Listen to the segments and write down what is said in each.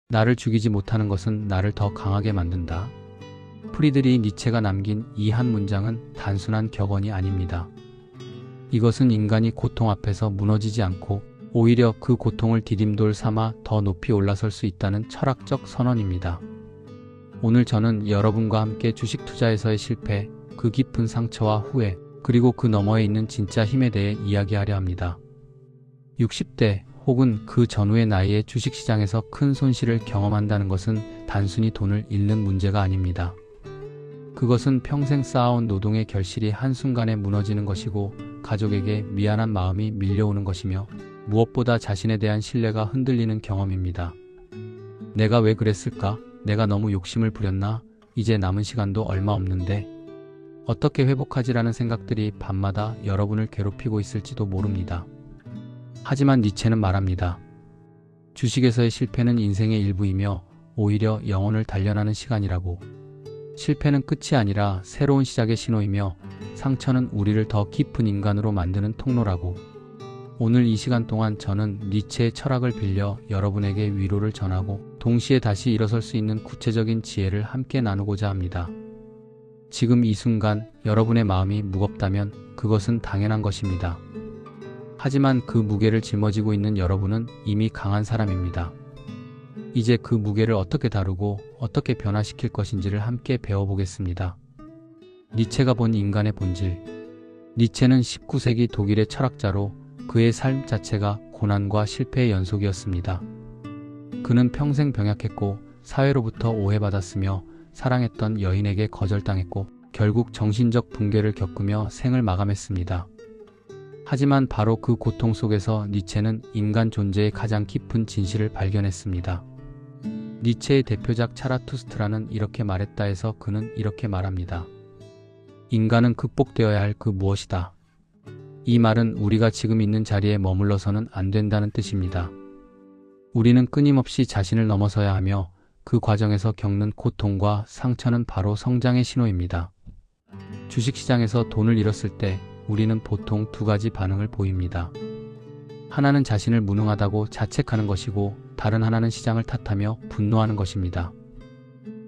나를 죽이지 못하는 것은 나를 더 강하게 만든다. 프리드리히 니체가 남긴 이 한 문장은 단순한 격언이 아닙니다. 이것은 인간이 고통 앞에서 무너지지 않고 오히려 그 고통을 디딤돌 삼아 더 높이 올라설 수 있다는 철학적 선언입니다. 오늘 저는 여러분과 함께 주식 투자에서의 실패, 그 깊은 상처와 후회, 그리고 그 너머에 있는 진짜 힘에 대해 이야기하려 합니다. 60대 혹은 그 전후의 나이에 주식시장에서 큰 손실을 경험한다는 것은 단순히 돈을 잃는 문제가 아닙니다. 그것은 평생 쌓아온 노동의 결실이 한순간에 무너지는 것이고 가족에게 미안한 마음이 밀려오는 것이며 무엇보다 자신에 대한 신뢰가 흔들리는 경험입니다. 내가 왜 그랬을까? 내가 너무 욕심을 부렸나? 이제 남은 시간도 얼마 없는데 어떻게 회복하지라는 생각들이 밤마다 여러분을 괴롭히고 있을지도 모릅니다. 하지만 니체는 말합니다. 주식에서의 실패는 인생의 일부이며 오히려 영혼을 단련하는 시간이라고. 실패는 끝이 아니라 새로운 시작의 신호이며 상처는 우리를 더 깊은 인간으로 만드는 통로라고. 오늘 이 시간 동안 저는 니체의 철학을 빌려 여러분에게 위로를 전하고 동시에 다시 일어설 수 있는 구체적인 지혜를 함께 나누고자 합니다. 지금 이 순간 여러분의 마음이 무겁다면 그것은 당연한 것입니다. 하지만 그 무게를 짊어지고 있는 여러분은 이미 강한 사람입니다. 이제 그 무게를 어떻게 다루고 어떻게 변화시킬 것인지를 함께 배워보겠습니다. 니체가 본 인간의 본질. 니체는 19세기 독일의 철학자로 그의 삶 자체가 고난과 실패의 연속이었습니다. 그는 평생 병약했고 사회로부터 오해받았으며 사랑했던 여인에게 거절당했고 결국 정신적 붕괴를 겪으며 생을 마감했습니다. 하지만 바로 그 고통 속에서 니체는 인간 존재의 가장 깊은 진실을 발견했습니다. 니체의 대표작 차라투스트라는 이렇게 말했다 해서 그는 이렇게 말합니다. 인간은 극복되어야 할 그 무엇이다. 이 말은 우리가 지금 있는 자리에 머물러서는 안 된다는 뜻입니다. 우리는 끊임없이 자신을 넘어서야 하며 그 과정에서 겪는 고통과 상처는 바로 성장의 신호입니다. 주식시장에서 돈을 잃었을 때 우리는 보통 두 가지 반응을 보입니다. 하나는 자신을 무능하다고 자책하는 것이고 다른 하나는 시장을 탓하며 분노하는 것입니다.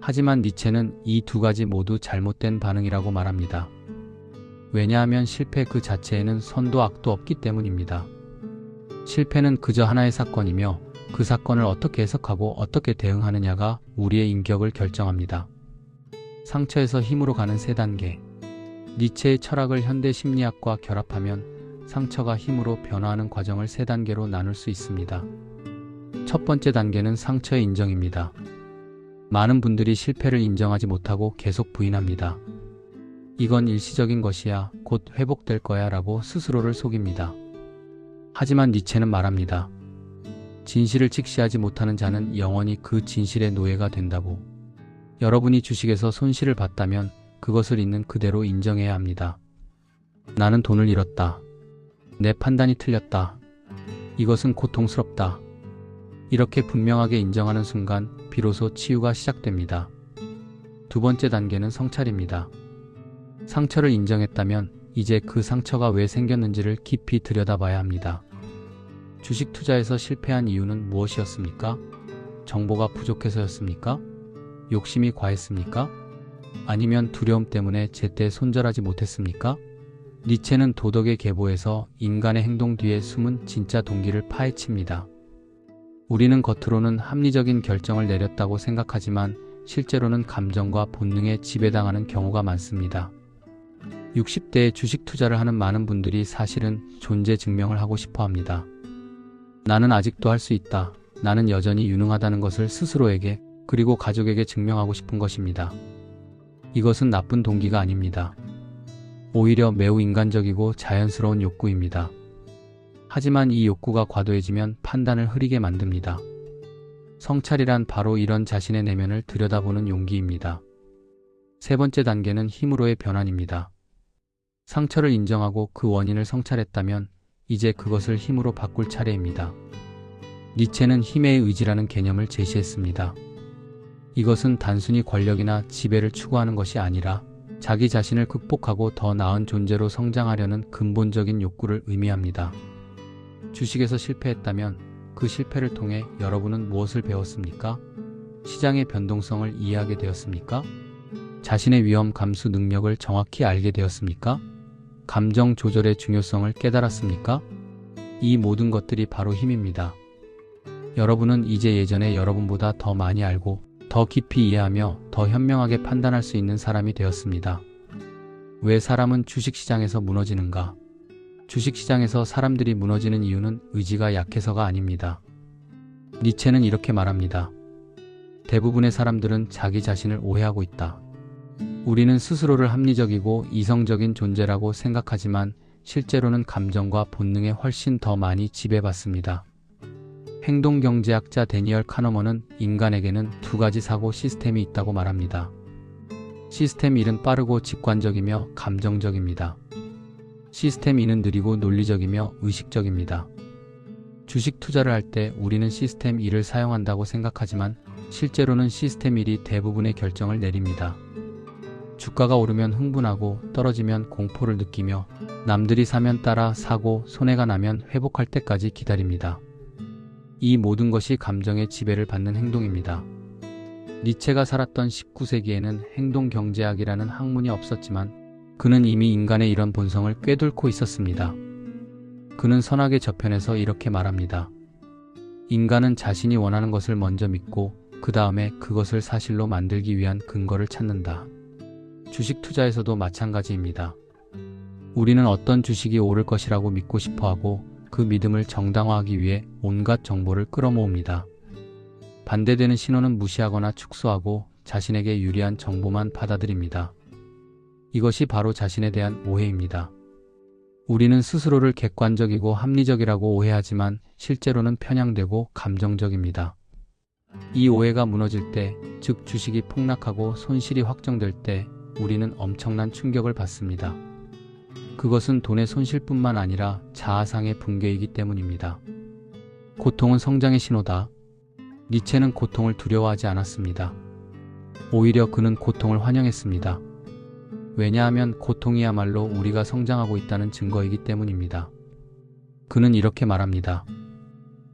하지만 니체는 이 두 가지 모두 잘못된 반응이라고 말합니다. 왜냐하면 실패 그 자체에는 선도 악도 없기 때문입니다. 실패는 그저 하나의 사건이며 그 사건을 어떻게 해석하고 어떻게 대응하느냐가 우리의 인격을 결정합니다. 상처에서 힘으로 가는 세 단계. 니체의 철학을 현대 심리학과 결합하면 상처가 힘으로 변화하는 과정을 세 단계로 나눌 수 있습니다. 첫 번째 단계는 상처의 인정입니다. 많은 분들이 실패를 인정하지 못하고 계속 부인합니다. 이건 일시적인 것이야, 곧 회복될 거야 라고 스스로를 속입니다. 하지만 니체는 말합니다. 진실을 직시하지 못하는 자는 영원히 그 진실의 노예가 된다고. 여러분이 주식에서 손실을 봤다면 그것을 있는 그대로 인정해야 합니다. 나는 돈을 잃었다. 내 판단이 틀렸다. 이것은 고통스럽다. 이렇게 분명하게 인정하는 순간 비로소 치유가 시작됩니다. 두 번째 단계는 성찰입니다. 상처를 인정했다면 이제 그 상처가 왜 생겼는지를 깊이 들여다봐야 합니다. 주식 투자에서 실패한 이유는 무엇이었습니까? 정보가 부족해서였습니까? 욕심이 과했습니까? 아니면 두려움 때문에 제때 손절하지 못했습니까? 니체는 도덕의 계보에서 인간의 행동 뒤에 숨은 진짜 동기를 파헤칩니다. 우리는 겉으로는 합리적인 결정을 내렸다고 생각하지만 실제로는 감정과 본능에 지배당하는 경우가 많습니다. 60대에 주식 투자를 하는 많은 분들이 사실은 존재 증명을 하고 싶어 합니다. 나는 아직도 할 수 있다. 나는 여전히 유능하다는 것을 스스로에게 그리고 가족에게 증명하고 싶은 것입니다. 이것은 나쁜 동기가 아닙니다. 오히려 매우 인간적이고 자연스러운 욕구입니다. 하지만 이 욕구가 과도해지면 판단을 흐리게 만듭니다. 성찰이란 바로 이런 자신의 내면을 들여다보는 용기입니다. 세 번째 단계는 힘으로의 변환입니다. 상처를 인정하고 그 원인을 성찰했다면 이제 그것을 힘으로 바꿀 차례입니다. 니체는 힘의 의지라는 개념을 제시했습니다. 이것은 단순히 권력이나 지배를 추구하는 것이 아니라 자기 자신을 극복하고 더 나은 존재로 성장하려는 근본적인 욕구를 의미합니다. 주식에서 실패했다면 그 실패를 통해 여러분은 무엇을 배웠습니까? 시장의 변동성을 이해하게 되었습니까? 자신의 위험 감수 능력을 정확히 알게 되었습니까? 감정 조절의 중요성을 깨달았습니까? 이 모든 것들이 바로 힘입니다. 여러분은 이제 예전에 여러분보다 더 많이 알고 더 깊이 이해하며 더 현명하게 판단할 수 있는 사람이 되었습니다. 왜 사람은 주식시장에서 무너지는가? 주식시장에서 사람들이 무너지는 이유는 의지가 약해서가 아닙니다. 니체는 이렇게 말합니다. 대부분의 사람들은 자기 자신을 오해하고 있다. 우리는 스스로를 합리적이고 이성적인 존재라고 생각하지만 실제로는 감정과 본능에 훨씬 더 많이 지배받습니다. 행동경제학자 데니얼 카너먼은 인간에게는 두 가지 사고 시스템이 있다고 말합니다. 시스템 1은 빠르고 직관적이며 감정적입니다. 시스템 2는 느리고 논리적이며 의식적입니다. 주식 투자를 할 때 우리는 시스템 2를 사용한다고 생각하지만 실제로는 시스템 1이 대부분의 결정을 내립니다. 주가가 오르면 흥분하고 떨어지면 공포를 느끼며 남들이 사면 따라 사고 손해가 나면 회복할 때까지 기다립니다. 이 모든 것이 감정의 지배를 받는 행동입니다. 니체가 살았던 19세기에는 행동경제학이라는 학문이 없었지만 그는 이미 인간의 이런 본성을 꿰뚫고 있었습니다. 그는 선악의 저편에서 이렇게 말합니다. 인간은 자신이 원하는 것을 먼저 믿고 그 다음에 그것을 사실로 만들기 위한 근거를 찾는다. 주식 투자에서도 마찬가지입니다. 우리는 어떤 주식이 오를 것이라고 믿고 싶어하고 그 믿음을 정당화하기 위해 온갖 정보를 끌어모읍니다. 반대되는 신호는 무시하거나 축소하고 자신에게 유리한 정보만 받아들입니다. 이것이 바로 자신에 대한 오해입니다. 우리는 스스로를 객관적이고 합리적이라고 오해하지만 실제로는 편향되고 감정적입니다. 이 오해가 무너질 때, 즉 주식이 폭락하고 손실이 확정될 때 우리는 엄청난 충격을 받습니다. 그것은 돈의 손실뿐만 아니라 자아상의 붕괴이기 때문입니다. 고통은 성장의 신호다. 니체는 고통을 두려워하지 않았습니다. 오히려 그는 고통을 환영했습니다. 왜냐하면 고통이야말로 우리가 성장하고 있다는 증거이기 때문입니다. 그는 이렇게 말합니다.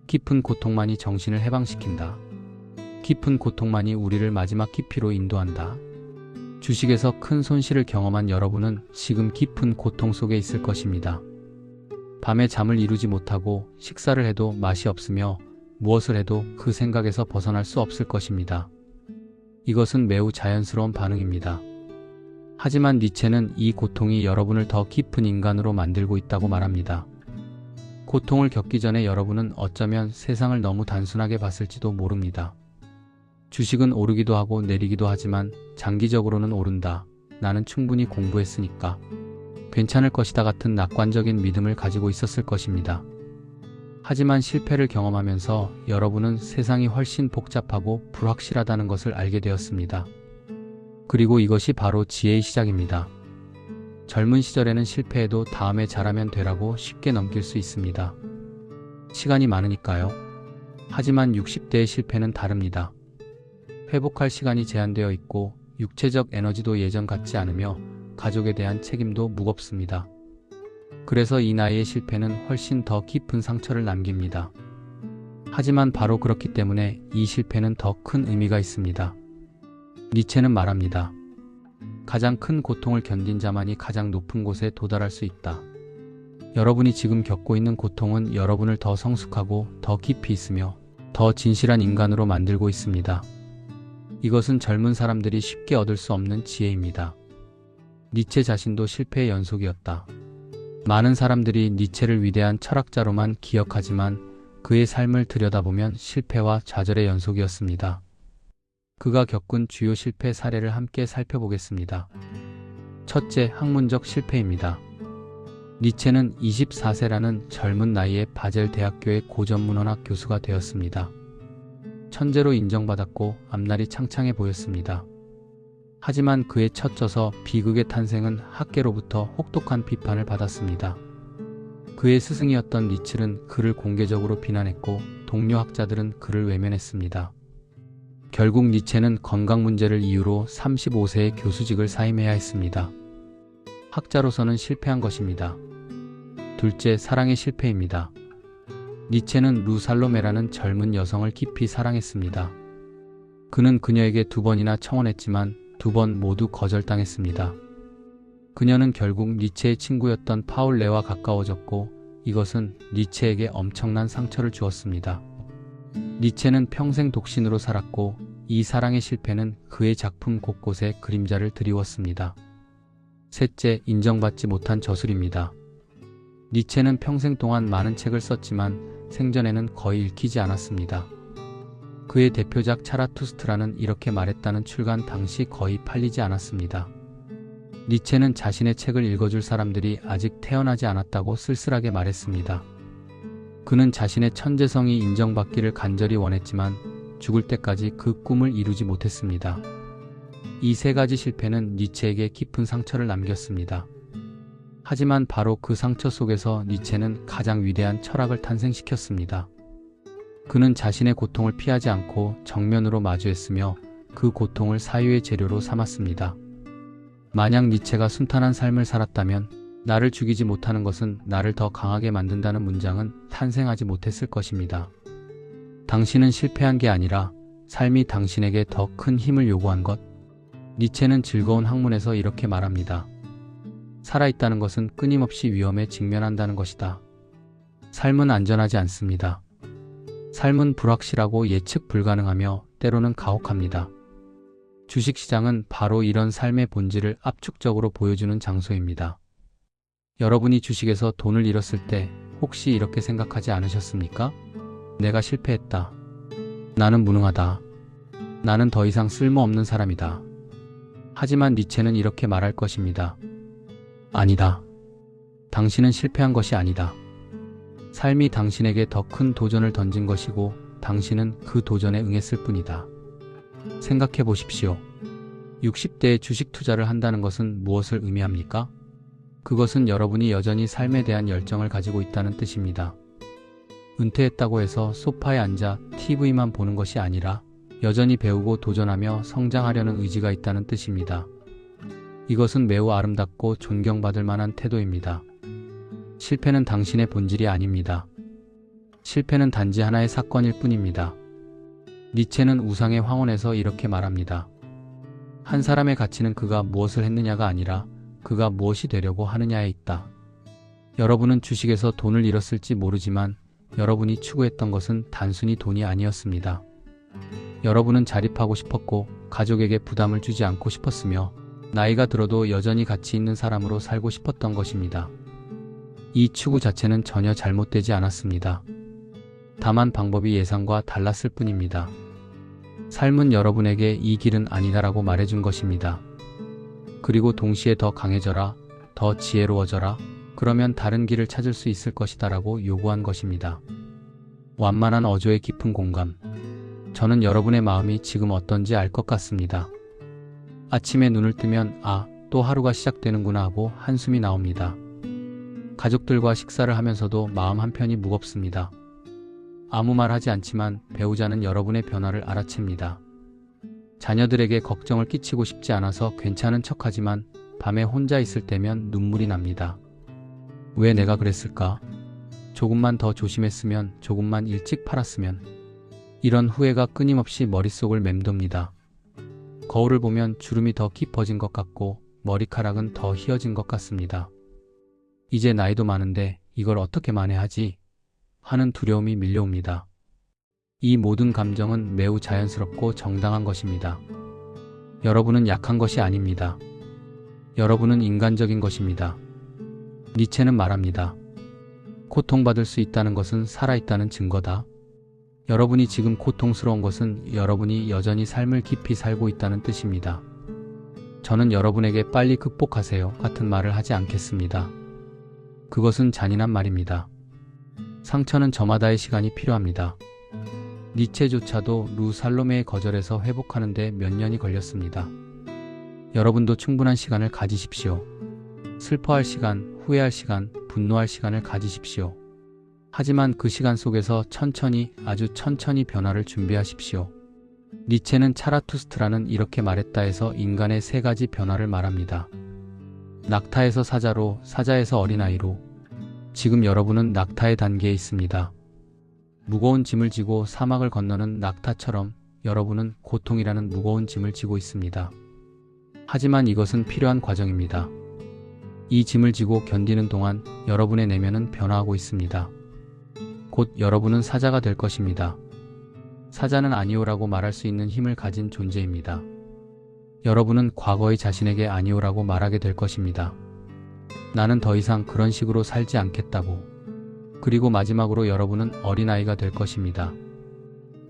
깊은 고통만이 정신을 해방시킨다. 깊은 고통만이 우리를 마지막 깊이로 인도한다. 주식에서 큰 손실을 경험한 여러분은 지금 깊은 고통 속에 있을 것입니다. 밤에 잠을 이루지 못하고 식사를 해도 맛이 없으며 무엇을 해도 그 생각에서 벗어날 수 없을 것입니다. 이것은 매우 자연스러운 반응입니다. 하지만 니체는 이 고통이 여러분을 더 깊은 인간으로 만들고 있다고 말합니다. 고통을 겪기 전에 여러분은 어쩌면 세상을 너무 단순하게 봤을지도 모릅니다. 주식은 오르기도 하고 내리기도 하지만 장기적으로는 오른다. 나는 충분히 공부했으니까. 괜찮을 것이다 같은 낙관적인 믿음을 가지고 있었을 것입니다. 하지만 실패를 경험하면서 여러분은 세상이 훨씬 복잡하고 불확실하다는 것을 알게 되었습니다. 그리고 이것이 바로 지혜의 시작입니다. 젊은 시절에는 실패해도 다음에 잘하면 되라고 쉽게 넘길 수 있습니다. 시간이 많으니까요. 하지만 60대의 실패는 다릅니다. 회복할 시간이 제한되어 있고 육체적 에너지도 예전 같지 않으며 가족에 대한 책임도 무겁습니다. 그래서 이 나이의 실패는 훨씬 더 깊은 상처를 남깁니다. 하지만 바로 그렇기 때문에 이 실패는 더 큰 의미가 있습니다. 니체는 말합니다. 가장 큰 고통을 견딘 자만이 가장 높은 곳에 도달할 수 있다. 여러분이 지금 겪고 있는 고통은 여러분을 더 성숙하고 더 깊이 있으며 더 진실한 인간으로 만들고 있습니다. 이것은 젊은 사람들이 쉽게 얻을 수 없는 지혜입니다. 니체 자신도 실패의 연속이었다. 많은 사람들이 니체를 위대한 철학자로만 기억하지만 그의 삶을 들여다보면 실패와 좌절의 연속이었습니다. 그가 겪은 주요 실패 사례를 함께 살펴보겠습니다. 첫째, 학문적 실패입니다. 니체는 24세라는 젊은 나이에 바젤 대학교의 고전문헌학 교수가 되었습니다. 천재로 인정받았고 앞날이 창창해 보였습니다. 하지만 그의 첫 저서 비극의 탄생은 학계로부터 혹독한 비판을 받았습니다. 그의 스승이었던 니츠는 그를 공개적으로 비난했고 동료 학자들은 그를 외면했습니다. 결국 니체는 건강 문제를 이유로 35세의 교수직을 사임해야 했습니다. 학자로서는 실패한 것입니다. 둘째, 사랑의 실패입니다. 니체는 루살로메라는 젊은 여성을 깊이 사랑했습니다. 그는 그녀에게 2번이나 청혼했지만 2번 모두 거절당했습니다. 그녀는 결국 니체의 친구였던 파울레와 가까워졌고 이것은 니체에게 엄청난 상처를 주었습니다. 니체는 평생 독신으로 살았고 이 사랑의 실패는 그의 작품 곳곳에 그림자를 드리웠습니다. 셋째, 인정받지 못한 저술입니다. 니체는 평생 동안 많은 책을 썼지만 생전에는 거의 읽히지 않았습니다. 그의 대표작 차라투스트라는 이렇게 말했다는 출간 당시 거의 팔리지 않았습니다. 니체는 자신의 책을 읽어줄 사람들이 아직 태어나지 않았다고 쓸쓸하게 말했습니다. 그는 자신의 천재성이 인정받기를 간절히 원했지만 죽을 때까지 그 꿈을 이루지 못했습니다. 이 3가지 실패는 니체에게 깊은 상처를 남겼습니다. 하지만 바로 그 상처 속에서 니체는 가장 위대한 철학을 탄생시켰습니다. 그는 자신의 고통을 피하지 않고 정면으로 마주했으며 그 고통을 사유의 재료로 삼았습니다. 만약 니체가 순탄한 삶을 살았다면 나를 죽이지 못하는 것은 나를 더 강하게 만든다는 문장은 탄생하지 못했을 것입니다. 당신은 실패한 게 아니라 삶이 당신에게 더 큰 힘을 요구한 것. 니체는 즐거운 학문에서 이렇게 말합니다. 살아있다는 것은 끊임없이 위험에 직면한다는 것이다. 삶은 안전하지 않습니다. 삶은 불확실하고 예측 불가능하며 때로는 가혹합니다. 주식시장은 바로 이런 삶의 본질을 압축적으로 보여주는 장소입니다. 여러분이 주식에서 돈을 잃었을 때 혹시 이렇게 생각하지 않으셨습니까? 내가 실패했다. 나는 무능하다. 나는 더 이상 쓸모없는 사람이다. 하지만 니체는 이렇게 말할 것입니다. 아니다. 당신은 실패한 것이 아니다. 삶이 당신에게 더 큰 도전을 던진 것이고 당신은 그 도전에 응했을 뿐이다. 생각해 보십시오. 60대에 주식 투자를 한다는 것은 무엇을 의미합니까? 그것은 여러분이 여전히 삶에 대한 열정을 가지고 있다는 뜻입니다. 은퇴했다고 해서 소파에 앉아 TV만 보는 것이 아니라 여전히 배우고 도전하며 성장하려는 의지가 있다는 뜻입니다. 이것은 매우 아름답고 존경받을 만한 태도입니다. 실패는 당신의 본질이 아닙니다. 실패는 단지 하나의 사건일 뿐입니다. 니체는 우상의 황혼에서 이렇게 말합니다. 한 사람의 가치는 그가 무엇을 했느냐가 아니라 그가 무엇이 되려고 하느냐에 있다. 여러분은 주식에서 돈을 잃었을지 모르지만 여러분이 추구했던 것은 단순히 돈이 아니었습니다. 여러분은 자립하고 싶었고 가족에게 부담을 주지 않고 싶었으며 나이가 들어도 여전히 가치 있는 사람으로 살고 싶었던 것입니다. 이 추구 자체는 전혀 잘못되지 않았습니다. 다만 방법이 예상과 달랐을 뿐입니다. 삶은 여러분에게 이 길은 아니다라고 말해준 것입니다. 그리고 동시에 더 강해져라, 더 지혜로워져라, 그러면 다른 길을 찾을 수 있을 것이다라고 요구한 것입니다. 완만한 어조의 깊은 공감. 저는 여러분의 마음이 지금 어떤지 알 것 같습니다. 아침에 눈을 뜨면 또 하루가 시작되는구나 하고 한숨이 나옵니다. 가족들과 식사를 하면서도 마음 한편이 무겁습니다. 아무 말 하지 않지만 배우자는 여러분의 변화를 알아챕니다. 자녀들에게 걱정을 끼치고 싶지 않아서 괜찮은 척하지만 밤에 혼자 있을 때면 눈물이 납니다. 왜 내가 그랬을까? 조금만 더 조심했으면, 조금만 일찍 팔았으면. 이런 후회가 끊임없이 머릿속을 맴돕니다. 거울을 보면 주름이 더 깊어진 것 같고 머리카락은 더 휘어진 것 같습니다. 이제 나이도 많은데 이걸 어떻게 만회하지? 하는 두려움이 밀려옵니다. 이 모든 감정은 매우 자연스럽고 정당한 것입니다. 여러분은 약한 것이 아닙니다. 여러분은 인간적인 것입니다. 니체는 말합니다. 고통받을 수 있다는 것은 살아있다는 증거다. 여러분이 지금 고통스러운 것은 여러분이 여전히 삶을 깊이 살고 있다는 뜻입니다. 저는 여러분에게 빨리 극복하세요 같은 말을 하지 않겠습니다. 그것은 잔인한 말입니다. 상처는 저마다의 시간이 필요합니다. 니체조차도 루살로메의 거절에서 회복하는 데 몇 년이 걸렸습니다. 여러분도 충분한 시간을 가지십시오. 슬퍼할 시간, 후회할 시간, 분노할 시간을 가지십시오. 하지만 그 시간 속에서 천천히, 아주 천천히 변화를 준비하십시오. 니체는 차라투스트라는 이렇게 말했다에서 인간의 3가지 변화를 말합니다. 낙타에서 사자로, 사자에서 어린아이로. 지금 여러분은 낙타의 단계에 있습니다. 무거운 짐을 지고 사막을 건너는 낙타처럼 여러분은 고통이라는 무거운 짐을 지고 있습니다. 하지만 이것은 필요한 과정입니다. 이 짐을 지고 견디는 동안 여러분의 내면은 변화하고 있습니다. 곧 여러분은 사자가 될 것입니다. 사자는 아니오라고 말할 수 있는 힘을 가진 존재입니다. 여러분은 과거의 자신에게 아니오라고 말하게 될 것입니다. 나는 더 이상 그런 식으로 살지 않겠다고. 그리고 마지막으로 여러분은 어린아이가 될 것입니다.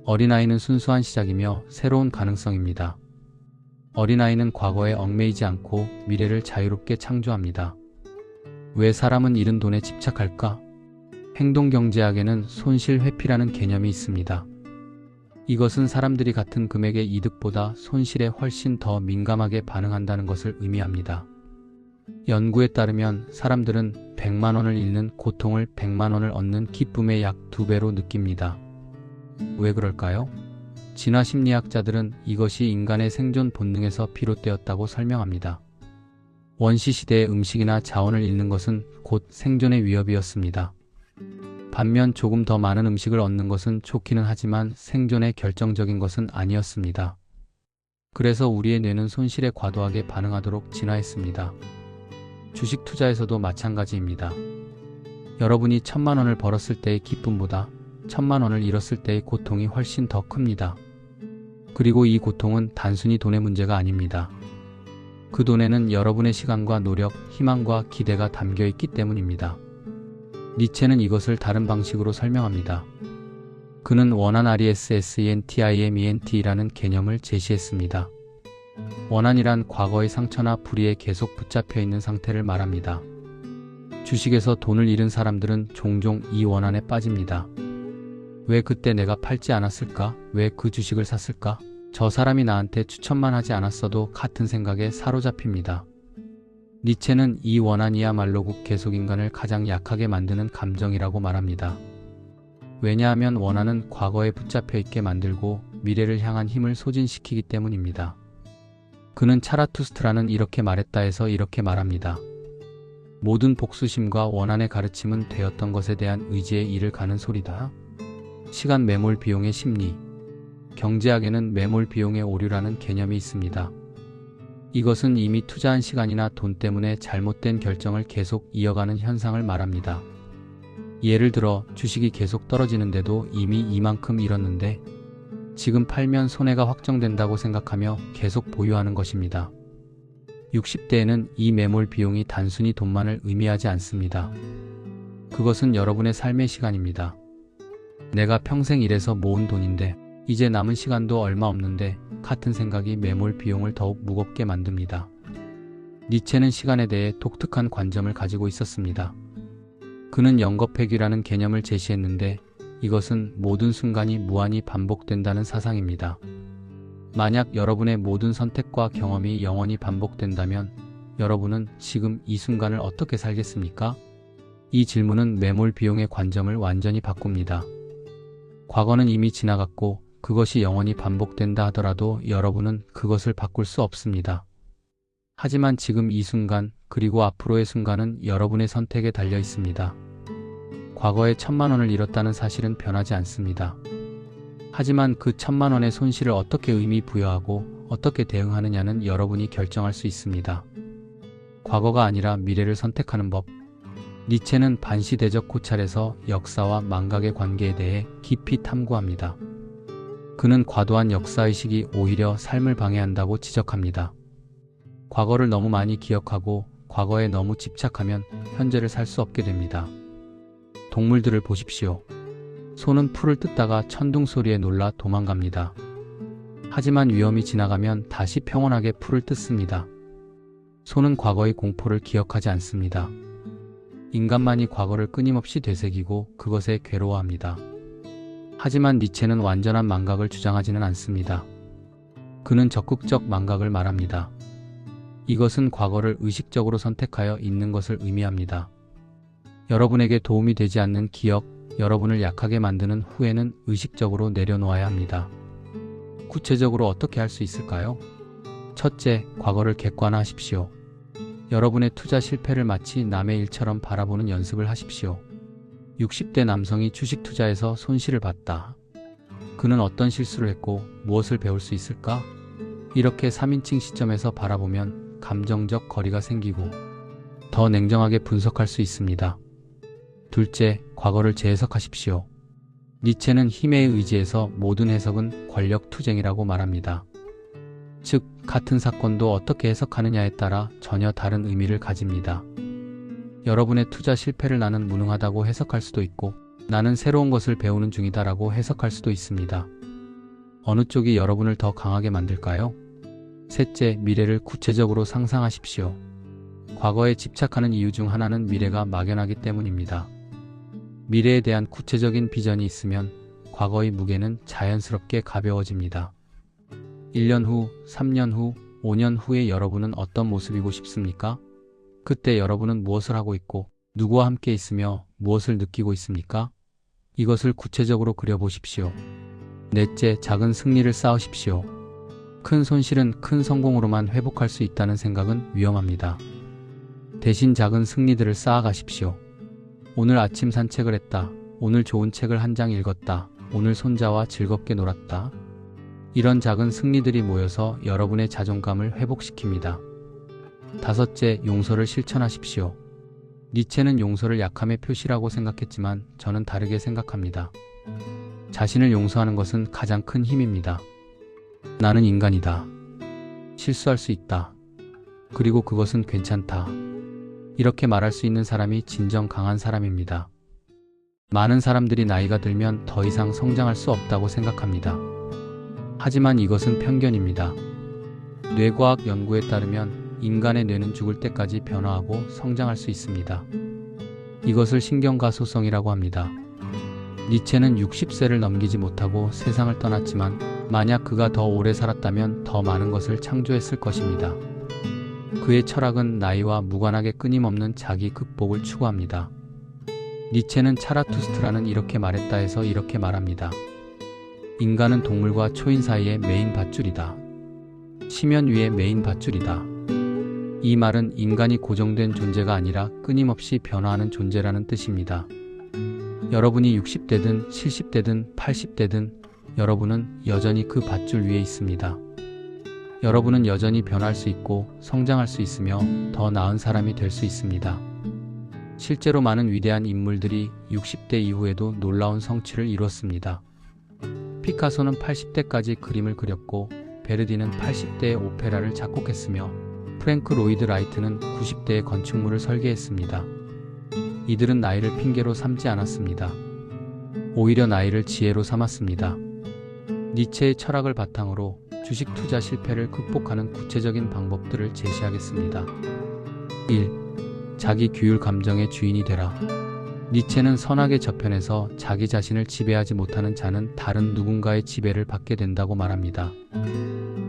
어린아이는 순수한 시작이며 새로운 가능성입니다. 어린아이는 과거에 얽매이지 않고 미래를 자유롭게 창조합니다. 왜 사람은 잃은 돈에 집착할까? 행동경제학에는 손실회피라는 개념이 있습니다. 이것은 사람들이 같은 금액의 이득보다 손실에 훨씬 더 민감하게 반응한다는 것을 의미합니다. 연구에 따르면 사람들은 100만 원을 잃는 고통을 100만 원을 얻는 기쁨의 약 2배로 느낍니다. 왜 그럴까요? 진화 심리학자들은 이것이 인간의 생존 본능에서 비롯되었다고 설명합니다. 원시시대의 음식이나 자원을 잃는 것은 곧 생존의 위협이었습니다. 반면 조금 더 많은 음식을 얻는 것은 좋기는 하지만 생존에 결정적인 것은 아니었습니다. 그래서 우리의 뇌는 손실에 과도하게 반응하도록 진화했습니다. 주식 투자에서도 마찬가지입니다. 여러분이 1000만 원을 벌었을 때의 기쁨보다 1000만 원을 잃었을 때의 고통이 훨씬 더 큽니다. 그리고 이 고통은 단순히 돈의 문제가 아닙니다. 그 돈에는 여러분의 시간과 노력, 희망과 기대가 담겨 있기 때문입니다. 니체는 이것을 다른 방식으로 설명합니다. 그는 원한 RESSENTIMENT라는 개념을 제시했습니다. 원한이란 과거의 상처나 불의에 계속 붙잡혀 있는 상태를 말합니다. 주식에서 돈을 잃은 사람들은 종종 이 원한에 빠집니다. 왜 그때 내가 팔지 않았을까? 왜 그 주식을 샀을까? 저 사람이 나한테 추천만 하지 않았어도 같은 생각에 사로잡힙니다. 니체는 이 원한이야말로 계속 인간을 가장 약하게 만드는 감정이라고 말합니다. 왜냐하면 원한은 과거에 붙잡혀 있게 만들고 미래를 향한 힘을 소진시키기 때문입니다. 그는 차라투스트라는 이렇게 말했다 해서 이렇게 말합니다. 모든 복수심과 원한의 가르침은 되었던 것에 대한 의지의 일을 가는 소리다. 시간 매몰 비용의 심리. 경제학에는 매몰 비용의 오류라는 개념이 있습니다. 이것은 이미 투자한 시간이나 돈 때문에 잘못된 결정을 계속 이어가는 현상을 말합니다. 예를 들어 주식이 계속 떨어지는데도 이미 이만큼 잃었는데 지금 팔면 손해가 확정된다고 생각하며 계속 보유하는 것입니다. 60대에는 이 매몰 비용이 단순히 돈만을 의미하지 않습니다. 그것은 여러분의 삶의 시간입니다. 내가 평생 일해서 모은 돈인데 이제 남은 시간도 얼마 없는데 같은 생각이 매몰 비용을 더욱 무겁게 만듭니다. 니체는 시간에 대해 독특한 관점을 가지고 있었습니다. 그는 영겁회귀라는 개념을 제시했는데 이것은 모든 순간이 무한히 반복된다는 사상입니다. 만약 여러분의 모든 선택과 경험이 영원히 반복된다면 여러분은 지금 이 순간을 어떻게 살겠습니까? 이 질문은 매몰 비용의 관점을 완전히 바꿉니다. 과거는 이미 지나갔고 그것이 영원히 반복된다 하더라도 여러분은 그것을 바꿀 수 없습니다. 하지만 지금 이 순간 그리고 앞으로의 순간은 여러분의 선택에 달려 있습니다. 과거에 1000만 원을 잃었다는 사실은 변하지 않습니다. 하지만 그 1000만 원의 손실을 어떻게 의미 부여하고 어떻게 대응하느냐는 여러분이 결정할 수 있습니다. 과거가 아니라 미래를 선택하는 법. 니체는 반시대적 고찰에서 역사와 망각의 관계에 대해 깊이 탐구합니다. 그는 과도한 역사의식이 오히려 삶을 방해한다고 지적합니다. 과거를 너무 많이 기억하고 과거에 너무 집착하면 현재를 살 수 없게 됩니다. 동물들을 보십시오. 소는 풀을 뜯다가 천둥 소리에 놀라 도망갑니다. 하지만 위험이 지나가면 다시 평온하게 풀을 뜯습니다. 소는 과거의 공포를 기억하지 않습니다. 인간만이 과거를 끊임없이 되새기고 그것에 괴로워합니다. 하지만 니체는 완전한 망각을 주장하지는 않습니다. 그는 적극적 망각을 말합니다. 이것은 과거를 의식적으로 선택하여 잊는 것을 의미합니다. 여러분에게 도움이 되지 않는 기억, 여러분을 약하게 만드는 후회는 의식적으로 내려놓아야 합니다. 구체적으로 어떻게 할 수 있을까요? 첫째, 과거를 60대 남성이 주식 투자에서 손실을 봤다. 그는 어떤 실수를 했고 무엇을 배울 수 있을까? 이렇게 3인칭 시점에서 바라보면 감정적 거리가 생기고 더 냉정하게 분석할 수 있습니다. 둘째, 과거를 재해석하십시오. 니체는 힘의 의지에서 모든 해석은 권력 투쟁이라고 말합니다. 즉, 같은 사건도 어떻게 해석하느냐에 따라 전혀 다른 의미를 가집니다. 여러분의 투자 실패를 나는 무능하다고 해석할 수도 있고, 나는 새로운 것을 배우는 중이다라고 해석할 수도 있습니다. 어느 쪽이 여러분을 더 강하게 만들까요? 셋째, 미래를 구체적으로 상상하십시오. 과거에 집착하는 이유 중 하나는 미래가 막연하기 때문입니다. 미래에 대한 구체적인 비전이 있으면 과거의 무게는 자연스럽게 가벼워집니다. 1년 후, 3년 후, 5년 후에 여러분은 어떤 모습이고 싶습니까? 그때 여러분은 무엇을 하고 있고 누구와 함께 있으며 무엇을 느끼고 있습니까? 이것을 구체적으로 그려보십시오. 넷째, 작은 승리를 쌓으십시오. 큰 손실은 큰 성공으로만 회복할 수 있다는 생각은 위험합니다. 대신 작은 승리들을 쌓아가십시오. 오늘 아침 산책을 했다. 오늘 좋은 책을 한 장 읽었다. 오늘 손자와 즐겁게 놀았다. 이런 작은 승리들이 모여서 여러분의 자존감을 회복시킵니다. 다섯째, 용서를 실천하십시오. 니체는 용서를 약함의 표시라고 생각했지만 저는 다르게 생각합니다. 자신을 용서하는 것은 가장 큰 힘입니다. 나는 인간이다. 실수할 수 있다. 그리고 그것은 괜찮다. 이렇게 말할 수 있는 사람이 진정 강한 사람입니다. 많은 사람들이 나이가 들면 더 이상 성장할 수 없다고 생각합니다. 하지만 이것은 편견입니다. 뇌과학 연구에 따르면 인간의 뇌는 죽을 때까지 변화하고 성장할 수 있습니다. 이것을 신경가소성이라고 합니다. 니체는 60세를 넘기지 못하고 세상을 떠났지만 만약 그가 더 오래 살았다면 더 많은 것을 창조했을 것입니다. 그의 철학은 나이와 무관하게 끊임없는 자기 극복을 추구합니다. 니체는 차라투스트라는 이렇게 말했다 해서 이렇게 말합니다. 인간은 동물과 초인 사이의 메인 밧줄이다. 심연 위의 메인 밧줄이다. 이 말은 인간이 고정된 존재가 아니라 끊임없이 변화하는 존재라는 뜻입니다. 여러분이 60대든 70대든 80대든 여러분은 여전히 그 밧줄 위에 있습니다. 여러분은 여전히 변할 수 있고 성장할 수 있으며 더 나은 사람이 될 수 있습니다. 실제로 많은 위대한 인물들이 60대 이후에도 놀라운 성취를 이뤘습니다. 피카소는 80대까지 그림을 그렸고 베르디는 80대에 오페라를 작곡했으며 프랭크 로이드 라이트는 90대에 건축물을 설계했습니다. 이들은 나이를 핑계로 삼지 않았습니다. 오히려 나이를 지혜로 삼았습니다. 니체의 철학을 바탕으로 주식 투자 실패를 극복하는 구체적인 방법들을 제시하겠습니다. 1. 자기 규율 감정의 주인이 되라. 니체는 선악의 저편에서 자기 자신을 지배하지 못하는 자는 다른 누군가의 지배를 받게 된다고 말합니다.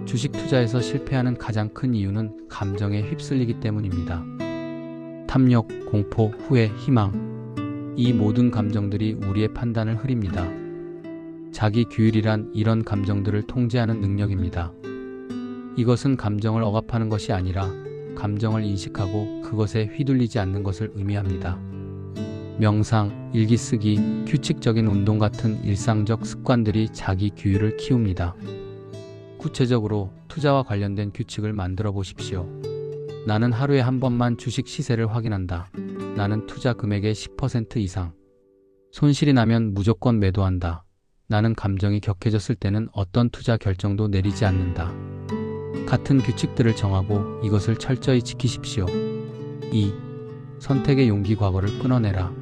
주식 투자에서 실패하는 가장 큰 이유는 감정에 휩쓸리기 때문입니다. 탐욕, 공포, 후회, 희망. 이 모든 감정들이 우리의 판단을 흐립니다. 자기 규율이란 이런 감정들을 통제하는 능력입니다. 이것은 감정을 억압하는 것이 아니라 감정을 인식하고 그것에 휘둘리지 않는 것을 의미합니다. 명상, 일기 쓰기, 규칙적인 운동 같은 일상적 습관들이 자기 규율을 키웁니다. 구체적으로 투자와 관련된 규칙을 만들어 보십시오. 나는 하루에 한 번만 주식 시세를 확인한다. 나는 투자 금액의 10% 이상. 손실이 나면 무조건 매도한다. 나는 감정이 격해졌을 때는 어떤 투자 결정도 내리지 않는다. 같은 규칙들을 정하고 이것을 철저히 지키십시오. 2. 선택의 용기 과거를 끊어내라.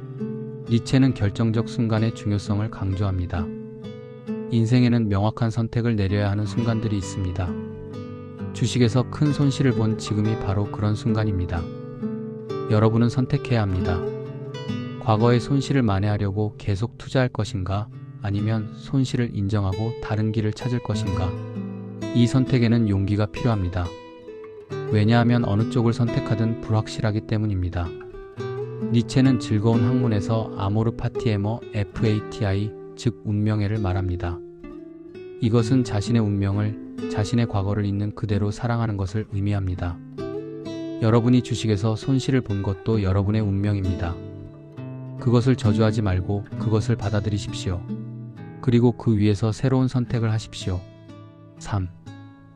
니체는 결정적 순간의 중요성을 강조합니다. 인생에는 명확한 선택을 내려야 하는 순간들이 있습니다. 주식에서 큰 손실을 본 지금이 바로 그런 순간입니다. 여러분은 선택해야 합니다. 과거의 손실을 만회하려고 계속 투자할 것인가? 아니면 손실을 인정하고 다른 길을 찾을 것인가? 이 선택에는 용기가 필요합니다. 왜냐하면 어느 쪽을 선택하든 불확실하기 때문입니다. 니체는 즐거운 학문에서 아모르 파티에머 FATI, 즉 운명애를 말합니다. 이것은 자신의 운명을, 자신의 과거를 있는 그대로 사랑하는 것을 의미합니다. 여러분이 주식에서 손실을 본 것도 여러분의 운명입니다. 그것을 저주하지 말고 그것을 받아들이십시오. 그리고 그 위에서 새로운 선택을 하십시오. 3.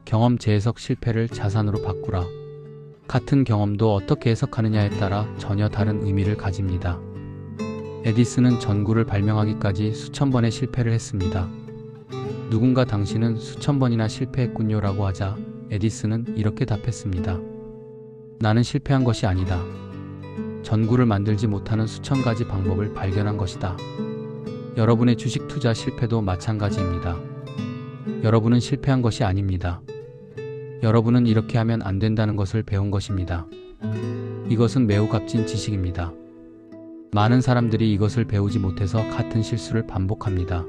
경험 재해석 실패를 자산으로 바꾸라. 같은 경험도 어떻게 해석하느냐에 따라 전혀 다른 의미를 가집니다. 에디슨은 전구를 발명하기까지 수천 번의 실패를 했습니다. 누군가 당신은 수천 번이나 실패했군요 라고 하자 에디슨은 이렇게 답했습니다. 나는 실패한 것이 아니다. 전구를 만들지 못하는 수천 가지 방법을 발견한 것이다. 여러분의 주식 투자 실패도 마찬가지입니다. 여러분은 실패한 것이 아닙니다. 여러분은 이렇게 하면 안 된다는 것을 배운 것입니다. 이것은 매우 값진 지식입니다. 많은 사람들이 이것을 배우지 못해서 같은 실수를 반복합니다.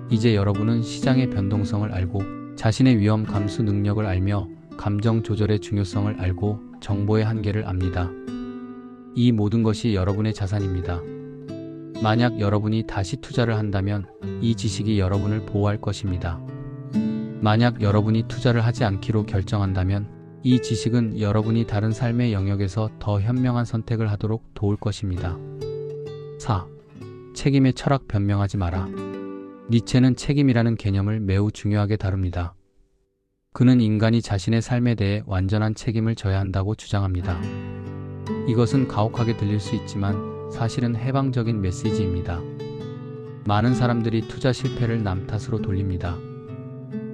이제 여러분은 시장의 변동성을 알고 자신의 위험 감수 능력을 알며 감정 조절의 중요성을 알고 정보의 한계를 압니다. 이 모든 것이 여러분의 자산입니다. 만약 여러분이 다시 투자를 한다면 이 지식이 여러분을 보호할 것입니다. 만약 여러분이 투자를 하지 않기로 결정한다면 이 지식은 여러분이 다른 삶의 영역에서 더 현명한 선택을 하도록 도울 것입니다. 4. 책임의 철학 변명하지 마라. 니체는 책임이라는 개념을 매우 중요하게 다룹니다. 그는 인간이 자신의 삶에 대해 완전한 책임을 져야 한다고 주장합니다. 이것은 가혹하게 들릴 수 있지만 사실은 해방적인 메시지입니다. 많은 사람들이 투자 실패를 남 탓으로 돌립니다.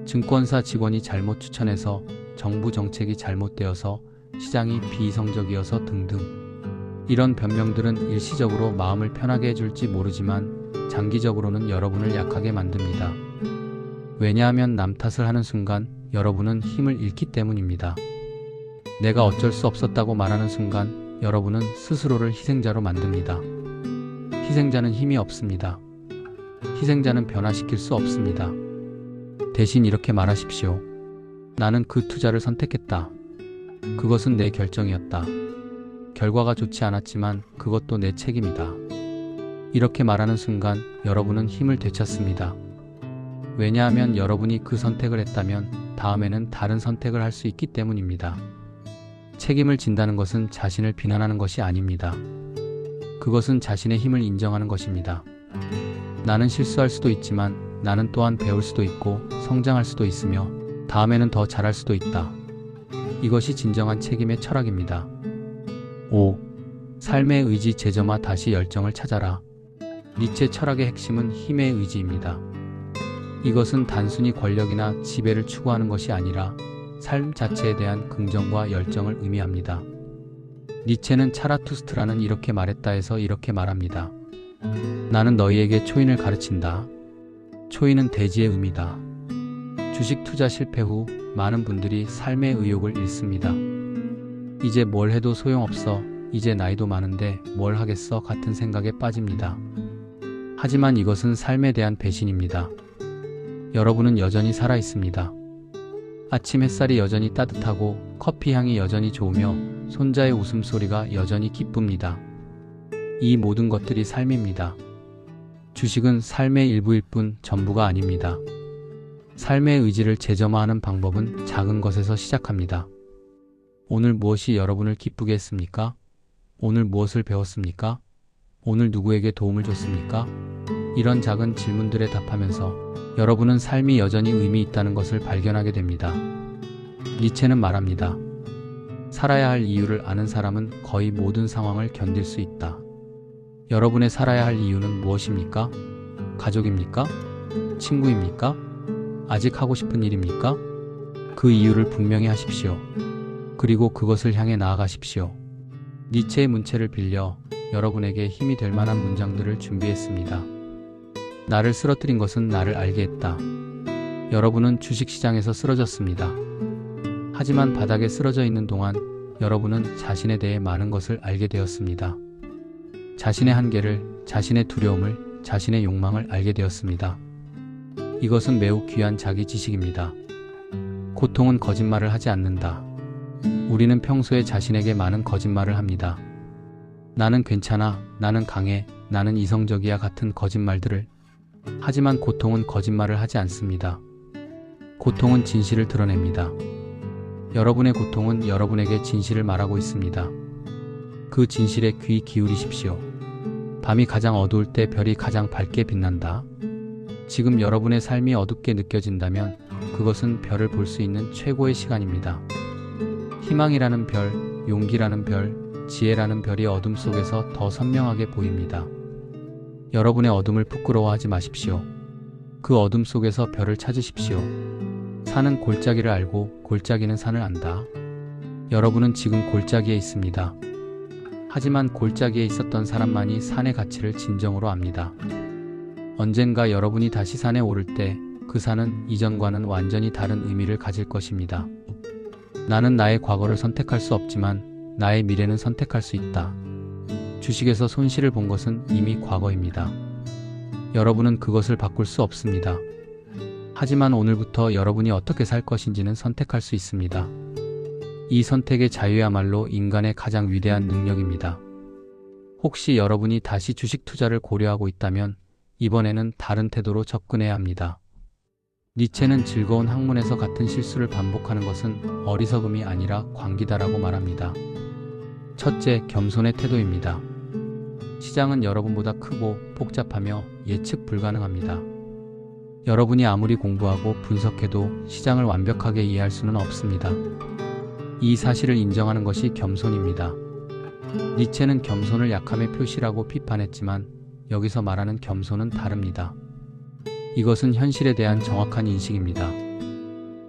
증권사 직원이 잘못 추천해서 정부 정책이 잘못되어서 시장이 비이성적이어서 등등. 이런 변명들은 일시적으로 마음을 편하게 해줄지 모르지만 장기적으로는 여러분을 약하게 만듭니다. 왜냐하면 남 탓을 하는 순간 여러분은 힘을 잃기 때문입니다. 내가 어쩔 수 없었다고 말하는 순간 여러분은 스스로를 희생자로 만듭니다. 희생자는 힘이 없습니다. 희생자는 변화시킬 수 없습니다. 대신 이렇게 말하십시오. 나는 그 투자를 선택했다. 그것은 내 결정이었다. 결과가 좋지 않았지만 그것도 내 책임이다. 이렇게 말하는 순간 여러분은 힘을 되찾습니다. 왜냐하면 여러분이 그 선택을 했다면 다음에는 다른 선택을 할 수 있기 때문입니다. 책임을 진다는 것은 자신을 비난하는 것이 아닙니다. 그것은 자신의 힘을 인정하는 것입니다. 나는 실수할 수도 있지만 나는 또한 배울 수도 있고 성장할 수도 있으며 다음에는 더 잘할 수도 있다. 이것이 진정한 책임의 철학입니다. 5. 삶의 의지 재점화 다시 열정을 찾아라. 니체 철학의 핵심은 힘의 의지입니다. 이것은 단순히 권력이나 지배를 추구하는 것이 아니라 삶 자체에 대한 긍정과 열정을 의미합니다. 니체는 차라투스트라는 이렇게 말했다 해서 이렇게 말합니다. 나는 너희에게 초인을 가르친다. 초인은 대지의 의미다. 주식 투자 실패 후 많은 분들이 삶의 의욕을 잃습니다. 이제 뭘 해도 소용없어. 이제 나이도 많은데 뭘 하겠어 같은 생각에 빠집니다. 하지만 이것은 삶에 대한 배신입니다. 여러분은 여전히 살아 있습니다. 아침 햇살이 여전히 따뜻하고 커피 향이 여전히 좋으며 손자의 웃음소리가 여전히 기쁩니다. 이 모든 것들이 삶입니다. 주식은 삶의 일부일 뿐 전부가 아닙니다. 삶의 의지를 재점화하는 방법은 작은 것에서 시작합니다. 오늘 무엇이 여러분을 기쁘게 했습니까? 오늘 무엇을 배웠습니까? 오늘 누구에게 도움을 줬습니까? 이런 작은 질문들에 답하면서 여러분은 삶이 여전히 의미 있다는 것을 발견하게 됩니다. 니체는 말합니다. 살아야 할 이유를 아는 사람은 거의 모든 상황을 견딜 수 있다. 여러분의 살아야 할 이유는 무엇입니까? 가족입니까? 친구입니까? 아직 하고 싶은 일입니까? 그 이유를 분명히 하십시오. 그리고 그것을 향해 나아가십시오. 니체의 문체를 빌려 여러분에게 힘이 될 만한 문장들을 준비했습니다. 나를 쓰러뜨린 것은 나를 알게 했다. 여러분은 주식시장에서 쓰러졌습니다. 하지만 바닥에 쓰러져 있는 동안 여러분은 자신에 대해 많은 것을 알게 되었습니다. 자신의 한계를, 자신의 두려움을, 자신의 욕망을 알게 되었습니다. 이것은 매우 귀한 자기 지식입니다. 고통은 거짓말을 하지 않는다. 우리는 평소에 자신에게 많은 거짓말을 합니다. 나는 괜찮아, 나는 강해, 나는 이성적이야 같은 거짓말들을. 하지만 고통은 거짓말을 하지 않습니다. 고통은 진실을 드러냅니다. 여러분의 고통은 여러분에게 진실을 말하고 있습니다. 그 진실에 귀 기울이십시오. 밤이 가장 어두울 때 별이 가장 밝게 빛난다. 지금 여러분의 삶이 어둡게 느껴진다면 그것은 별을 볼 수 있는 최고의 시간입니다. 희망이라는 별, 용기라는 별, 지혜라는 별이 어둠 속에서 더 선명하게 보입니다. 여러분의 어둠을 부끄러워하지 마십시오. 그 어둠 속에서 별을 찾으십시오. 산은 골짜기를 알고 골짜기는 산을 안다. 여러분은 지금 골짜기에 있습니다. 하지만 골짜기에 있었던 사람만이 산의 가치를 진정으로 압니다. 언젠가 여러분이 다시 산에 오를 때 그 산은 이전과는 완전히 다른 의미를 가질 것입니다. 나는 나의 과거를 선택할 수 없지만 나의 미래는 선택할 수 있다. 주식에서 손실을 본 것은 이미 과거입니다. 여러분은 그것을 바꿀 수 없습니다. 하지만 오늘부터 여러분이 어떻게 살 것인지는 선택할 수 있습니다. 이 선택의 자유야말로 인간의 가장 위대한 능력입니다. 혹시 여러분이 다시 주식 투자를 고려하고 있다면 이번에는 다른 태도로 접근해야 합니다. 니체는 즐거운 학문에서 같은 실수를 반복하는 것은 어리석음이 아니라 광기다라고 말합니다. 첫째, 겸손의 태도입니다. 시장은 여러분보다 크고 복잡하며 예측 불가능합니다. 여러분이 아무리 공부하고 분석해도 시장을 완벽하게 이해할 수는 없습니다. 이 사실을 인정하는 것이 겸손입니다. 니체는 겸손을 약함의 표시라고 비판했지만 여기서 말하는 겸손은 다릅니다. 이것은 현실에 대한 정확한 인식입니다.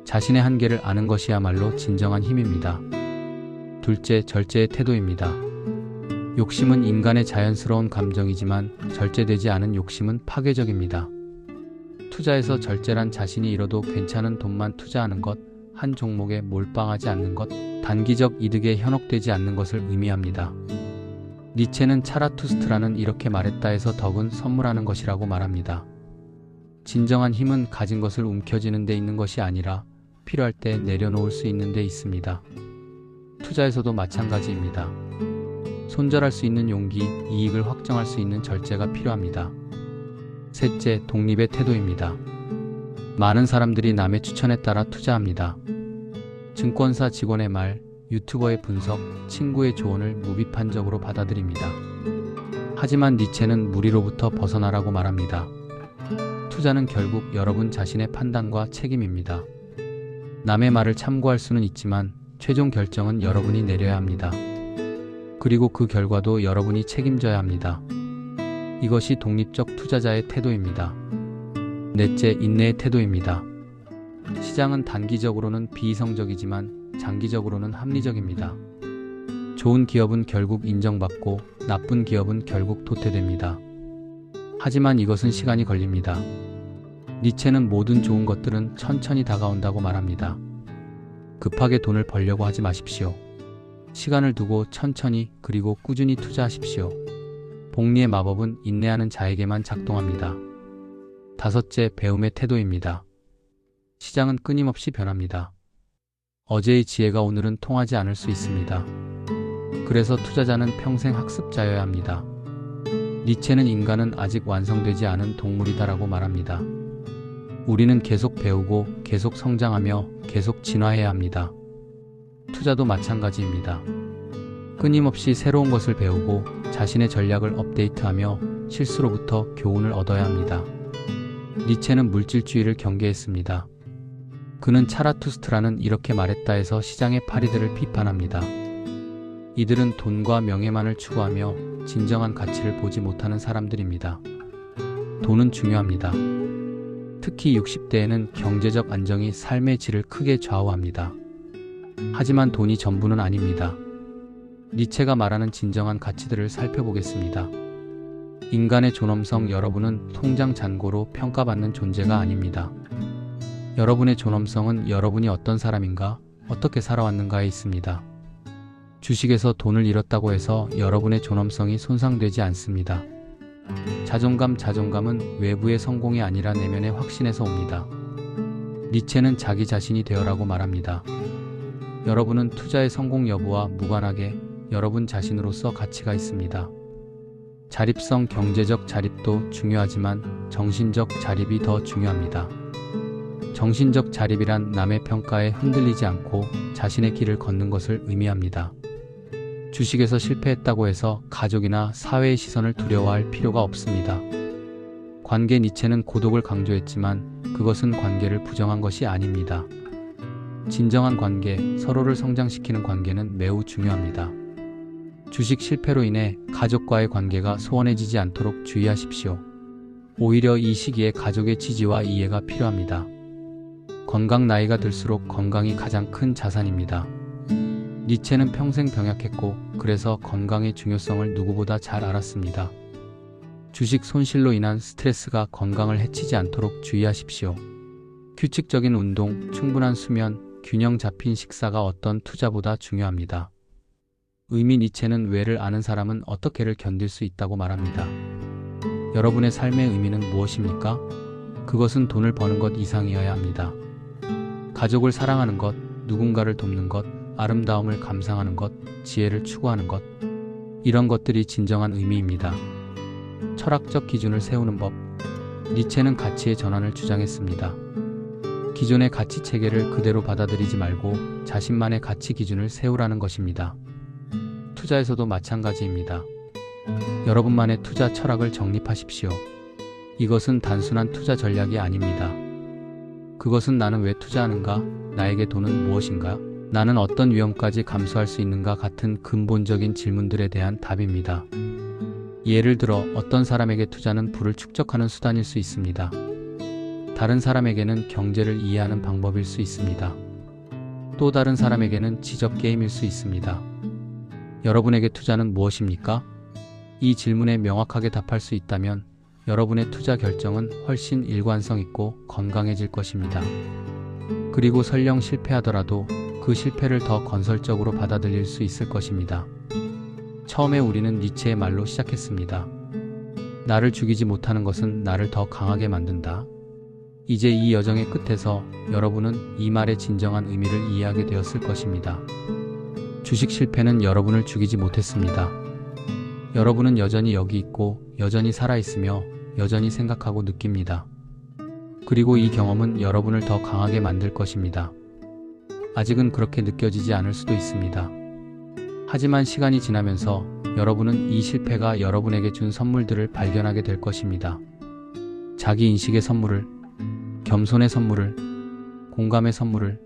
자신의 한계를 아는 것이야말로 진정한 힘입니다. 둘째, 절제의 태도입니다. 욕심은 인간의 자연스러운 감정이지만 절제되지 않은 욕심은 파괴적입니다. 투자에서 절제란 자신이 잃어도 괜찮은 돈만 투자하는 것, 한 종목에 몰빵하지 않는 것, 단기적 이득에 현혹되지 않는 것을 의미합니다. 니체는 차라투스트라는 이렇게 말했다 해서 덕은 선물하는 것이라고 말합니다. 진정한 힘은 가진 것을 움켜쥐는 데 있는 것이 아니라 필요할 때 내려놓을 수 있는 데 있습니다. 투자에서도 마찬가지입니다. 손절할 수 있는 용기, 이익을 확정할 수 있는 절제가 필요합니다. 셋째, 독립의 태도입니다. 많은 사람들이 남의 추천에 따라 투자합니다. 증권사 직원의 말, 유튜버의 분석, 친구의 조언을 무비판적으로 받아들입니다. 하지만 니체는 무리로부터 벗어나라고 말합니다. 투자는 결국 여러분 자신의 판단과 책임입니다. 남의 말을 참고할 수는 있지만 최종 결정은 여러분이 내려야 합니다. 그리고 그 결과도 여러분이 책임져야 합니다. 이것이 독립적 투자자의 태도입니다. 넷째, 인내의 태도입니다. 시장은 단기적으로는 비이성적이지만 장기적으로는 합리적입니다. 좋은 기업은 결국 인정받고 나쁜 기업은 결국 도태됩니다. 하지만 이것은 시간이 걸립니다. 니체는 모든 좋은 것들은 천천히 다가온다고 말합니다. 급하게 돈을 벌려고 하지 마십시오. 시간을 두고 천천히 그리고 꾸준히 투자하십시오. 복리의 마법은 인내하는 자에게만 작동합니다. 다섯째, 배움의 태도입니다. 시장은 끊임없이 변합니다. 어제의 지혜가 오늘은 통하지 않을 수 있습니다. 그래서 투자자는 평생 학습자여야 합니다. 니체는 인간은 아직 완성되지 않은 동물이다라고 말합니다. 우리는 계속 배우고 계속 성장하며 계속 진화해야 합니다. 투자도 마찬가지입니다. 끊임없이 새로운 것을 배우고 자신의 전략을 업데이트하며 실수로부터 교훈을 얻어야 합니다. 니체는 물질주의를 경계했습니다. 그는 차라투스트라는 이렇게 말했다 해서 시장의 파리들을 비판합니다. 이들은 돈과 명예만을 추구하며 진정한 가치를 보지 못하는 사람들입니다. 돈은 중요합니다. 특히 60대에는 경제적 안정이 삶의 질을 크게 좌우합니다. 하지만 돈이 전부는 아닙니다. 니체가 말하는 진정한 가치들을 살펴보겠습니다. 인간의 존엄성. 여러분은 통장 잔고로 평가받는 존재가 아닙니다. 여러분의 존엄성은 여러분이 어떤 사람인가, 어떻게 살아왔는가에 있습니다. 주식에서 돈을 잃었다고 해서 여러분의 존엄성이 손상되지 않습니다. 자존감은 외부의 성공이 아니라 내면의 확신에서 옵니다. 니체는 자기 자신이 되어라고 말합니다. 여러분은 투자의 성공 여부와 무관하게 여러분 자신으로서 가치가 있습니다. 자립성. 경제적 자립도 중요하지만 정신적 자립이 더 중요합니다. 정신적 자립이란 남의 평가에 흔들리지 않고 자신의 길을 걷는 것을 의미합니다. 주식에서 실패했다고 해서 가족이나 사회의 시선을 두려워할 필요가 없습니다. 관계 니체는 고독을 강조했지만 그것은 관계를 부정한 것이 아닙니다. 진정한 관계, 서로를 성장시키는 관계는 매우 중요합니다. 주식 실패로 인해 가족과의 관계가 소원해지지 않도록 주의하십시오. 오히려 이 시기에 가족의 지지와 이해가 필요합니다. 건강 나이가 들수록 건강이 가장 큰 자산입니다. 니체는 평생 병약했고 그래서 건강의 중요성을 누구보다 잘 알았습니다. 주식 손실로 인한 스트레스가 건강을 해치지 않도록 주의하십시오. 규칙적인 운동, 충분한 수면, 균형 잡힌 식사가 어떤 투자보다 중요합니다. 의미 니체는 왜를 아는 사람은 어떻게를 견딜 수 있다고 말합니다. 여러분의 삶의 의미는 무엇입니까? 그것은 돈을 버는 것 이상이어야 합니다. 가족을 사랑하는 것, 누군가를 돕는 것, 아름다움을 감상하는 것, 지혜를 추구하는 것, 이런 것들이 진정한 의미입니다. 철학적 기준을 세우는 법. 니체는 가치의 전환을 주장했습니다. 기존의 가치 체계를 그대로 받아들이지 말고 자신만의 가치 기준을 세우라는 것입니다. 투자에서도 마찬가지입니다. 여러분만의 투자 철학을 정립하십시오. 이것은 단순한 투자 전략이 아닙니다. 그것은 나는 왜 투자하는가? 나에게 돈은 무엇인가? 나는 어떤 위험까지 감수할 수 있는가? 같은 근본적인 질문들에 대한 답입니다. 예를 들어 어떤 사람에게 투자는 부를 축적하는 수단일 수 있습니다. 다른 사람에게는 경제를 이해하는 방법일 수 있습니다. 또 다른 사람에게는 지적 게임일 수 있습니다. 여러분에게 투자는 무엇입니까? 이 질문에 명확하게 답할 수 있다면 여러분의 투자 결정은 훨씬 일관성 있고 건강해질 것입니다. 그리고 설령 실패하더라도 그 실패를 더 건설적으로 받아들일 수 있을 것입니다. 처음에 우리는 니체의 말로 시작했습니다. 나를 죽이지 못하는 것은 나를 더 강하게 만든다. 이제 이 여정의 끝에서 여러분은 이 말의 진정한 의미를 이해하게 되었을 것입니다. 주식 실패는 여러분을 죽이지 못했습니다. 여러분은 여전히 여기 있고 여전히 살아있으며 여전히 생각하고 느낍니다. 그리고 이 경험은 여러분을 더 강하게 만들 것입니다. 아직은 그렇게 느껴지지 않을 수도 있습니다. 하지만 시간이 지나면서 여러분은 이 실패가 여러분에게 준 선물들을 발견하게 될 것입니다. 자기 인식의 선물을, 겸손의 선물을, 공감의 선물을,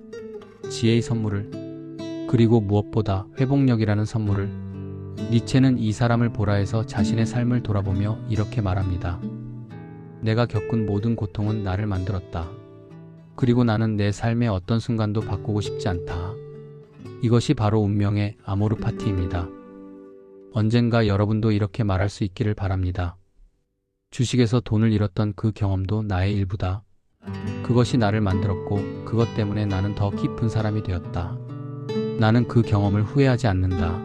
지혜의 선물을, 그리고 무엇보다 회복력이라는 선물을. 니체는 이 사람을 보라 해서 자신의 삶을 돌아보며 이렇게 말합니다. 내가 겪은 모든 고통은 나를 만들었다. 그리고 나는 내 삶의 어떤 순간도 바꾸고 싶지 않다. 이것이 바로 운명의 아모르 파티입니다. 언젠가 여러분도 이렇게 말할 수 있기를 바랍니다. 주식에서 돈을 잃었던 그 경험도 나의 일부다. 그것이 나를 만들었고 그것 때문에 나는 더 깊은 사람이 되었다. 나는 그 경험을 후회하지 않는다.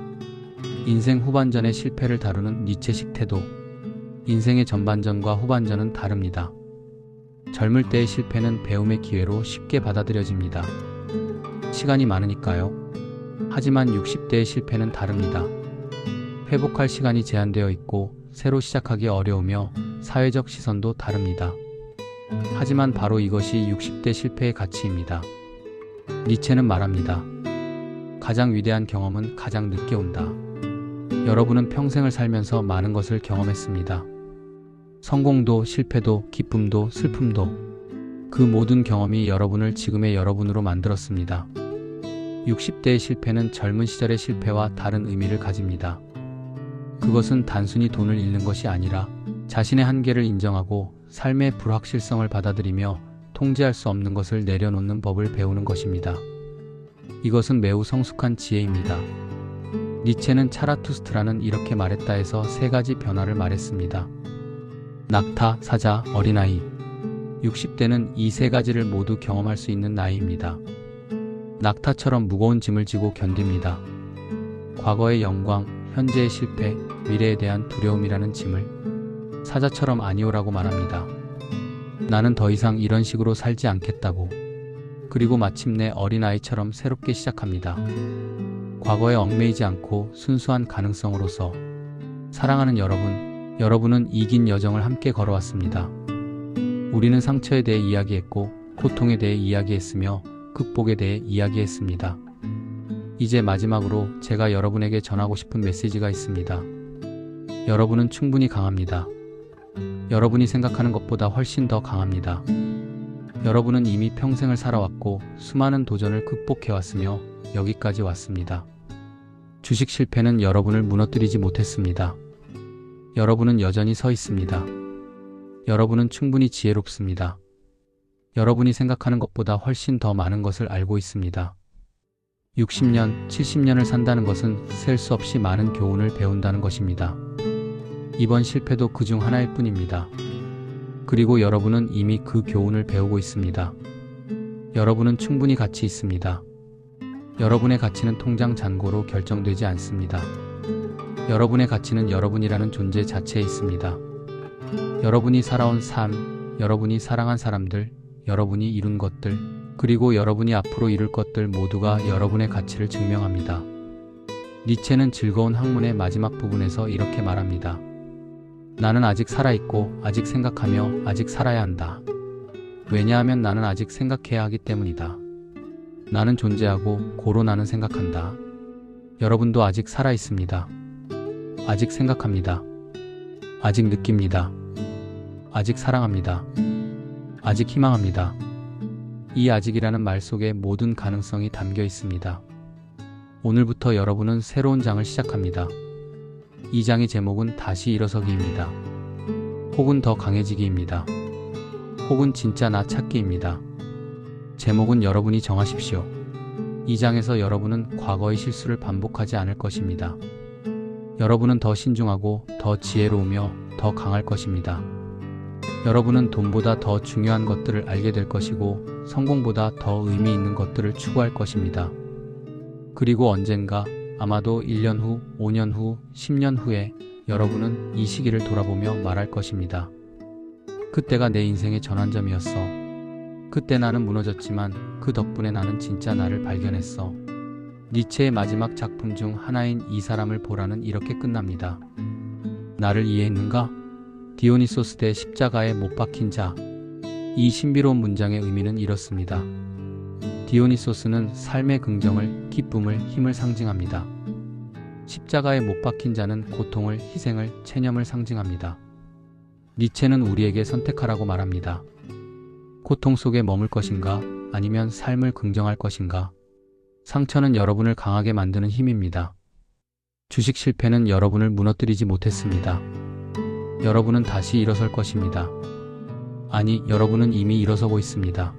인생 후반전의 실패를 다루는 니체식 태도. 인생의 전반전과 후반전은 다릅니다. 젊을 때의 실패는 배움의 기회로 쉽게 받아들여집니다. 시간이 많으니까요. 하지만 60대의 실패는 다릅니다. 회복할 시간이 제한되어 있고 새로 시작하기 어려우며 사회적 시선도 다릅니다. 하지만 바로 이것이 60대 실패의 가치입니다. 니체는 말합니다. 가장 위대한 경험은 가장 늦게 온다. 여러분은 평생을 살면서 많은 것을 경험했습니다. 성공도 실패도 기쁨도 슬픔도. 그 모든 경험이 여러분을 지금의 여러분으로 만들었습니다. 60대의 실패는 젊은 시절의 실패와 다른 의미를 가집니다. 그것은 단순히 돈을 잃는 것이 아니라 자신의 한계를 인정하고 삶의 불확실성을 받아들이며 통제할 수 없는 것을 내려놓는 법을 배우는 것입니다. 이것은 매우 성숙한 지혜입니다. 니체는 차라투스트라는 이렇게 말했다 해서 세 가지 변화를 말했습니다. 낙타, 사자, 어린아이. 60대는 이 세 가지를 모두 경험할 수 있는 나이입니다. 낙타처럼 무거운 짐을 지고 견딥니다. 과거의 영광, 현재의 실패, 미래에 대한 두려움이라는 짐을. 사자처럼 아니오라고 말합니다. 나는 더 이상 이런 식으로 살지 않겠다고. 그리고 마침내 어린아이처럼 새롭게 시작합니다. 과거에 얽매이지 않고 순수한 가능성으로서. 사랑하는 여러분, 여러분은 이긴 여정을 함께 걸어왔습니다. 우리는 상처에 대해 이야기했고 고통에 대해 이야기했으며 극복에 대해 이야기했습니다. 이제 마지막으로 제가 여러분에게 전하고 싶은 메시지가 있습니다. 여러분은 충분히 강합니다. 여러분이 생각하는 것보다 훨씬 더 강합니다. 여러분은 이미 평생을 살아왔고 수많은 도전을 극복해왔으며 여기까지 왔습니다. 주식 실패는 여러분을 무너뜨리지 못했습니다. 여러분은 여전히 서 있습니다. 여러분은 충분히 지혜롭습니다. 여러분이 생각하는 것보다 훨씬 더 많은 것을 알고 있습니다. 60년, 70년을 산다는 것은 셀 수 없이 많은 교훈을 배운다는 것입니다. 이번 실패도 그중 하나일 뿐입니다. 그리고 여러분은 이미 그 교훈을 배우고 있습니다. 여러분은 충분히 가치 있습니다. 여러분의 가치는 통장 잔고로 결정되지 않습니다. 여러분의 가치는 여러분이라는 존재 자체에 있습니다. 여러분이 살아온 삶, 여러분이 사랑한 사람들, 여러분이 이룬 것들, 그리고 여러분이 앞으로 이룰 것들 모두가 여러분의 가치를 증명합니다. 니체는 즐거운 학문의 마지막 부분에서 이렇게 말합니다. 나는 아직 살아있고 아직 생각하며 아직 살아야 한다. 왜냐하면 나는 아직 생각해야 하기 때문이다. 나는 존재하고 고로 나는 생각한다. 여러분도 아직 살아있습니다. 아직 생각합니다. 아직 느낍니다. 아직 사랑합니다. 아직 희망합니다. 이 아직이라는 말 속에 모든 가능성이 담겨 있습니다. 오늘부터 여러분은 새로운 장을 시작합니다. 이 장의 제목은 다시 일어서기입니다. 혹은 더 강해지기입니다. 혹은 진짜 나 찾기입니다. 제목은 여러분이 정하십시오. 이 장에서 여러분은 과거의 실수를 반복하지 않을 것입니다. 여러분은 더 신중하고 더 지혜로우며 더 강할 것입니다. 여러분은 돈보다 더 중요한 것들을 알게 될 것이고 성공보다 더 의미 있는 것들을 추구할 것입니다. 그리고 언젠가 아마도 1년 후, 5년 후, 10년 후에 여러분은 이 시기를 돌아보며 말할 것입니다. 그때가 내 인생의 전환점이었어. 그때 나는 무너졌지만 그 덕분에 나는 진짜 나를 발견했어. 니체의 마지막 작품 중 하나인 이 사람을 보라는 이렇게 끝납니다. 나를 이해했는가? 디오니소스 대 십자가에 못 박힌 자. 이 신비로운 문장의 의미는 이렇습니다. 디오니소스는 삶의 긍정을, 기쁨을, 힘을 상징합니다. 십자가에 못 박힌 자는 고통을, 희생을, 체념을 상징합니다. 니체는 우리에게 선택하라고 말합니다. 고통 속에 머물 것인가? 아니면 삶을 긍정할 것인가? 상처는 여러분을 강하게 만드는 힘입니다. 주식 실패는 여러분을 무너뜨리지 못했습니다. 여러분은 다시 일어설 것입니다. 아니, 여러분은 이미 일어서고 있습니다.